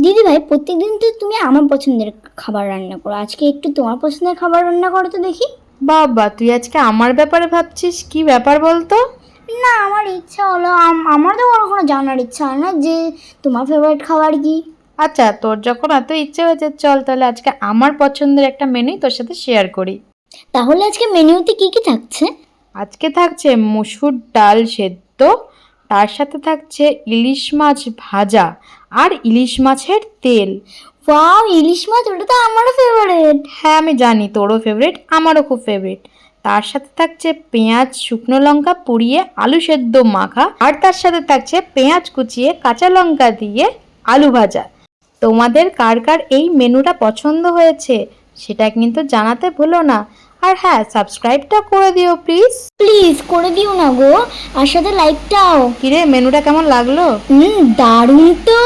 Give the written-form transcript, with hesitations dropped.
দিদি ভাই, প্রত্যেকদিন তো তুমি আমার পছন্দের খাবার রান্না করো, আজকে একটু তোমার পছন্দের খাবার রান্না করো তো দেখি। বাবা, তুই আজকে আমার ব্যাপারে ভাবছিস? কি ব্যাপার বলতো? না, আমার ইচ্ছা হলো, আমার তো কখনো জানার ইচ্ছা হয় না যে তোমার ফেভারিট খাবার কি। আচ্ছা, তোর যখন এত ইচ্ছে হয়েছে, চল তাহলে আজকে আমার পছন্দের একটা মেনুই তোর সাথে শেয়ার করি। তাহলে আজকে মেনুতে কি কি থাকছে? আজকে থাকছে মসুর ডাল সেদ্ধ, তার সাথে থাকছে ইলিশ মাছ ভাজা আর ইলিশ মাছের তেল। ওয়াও, ইলিশ মাছ, ওটা তো আমারও ফেভারিট। হ্যাঁ, আমি জানি তোরও ফেভারিট, আমারও খুব ফেভারিট। তার সাথে থাকছে পেঁয়াজ শুকনো লঙ্কা পুড়িয়ে আলু সেদ্ধ মাখা, আর তার সাথে থাকছে পেঁয়াজ কুচিয়ে কাঁচা লঙ্কা দিয়ে আলু ভাজা। তোমাদের কার কার এই মেনুটা পছন্দ হয়েছে সেটা কিন্তু জানাতে ভুলো না। আর হ্যাঁ, সাবস্ক্রাইবটা করে দিও প্লিজ। প্লিজ করে দিও না গো, আর সাথে লাইকটাও। কিরে, মেনুটা কেমন লাগলো? দারুণ তো।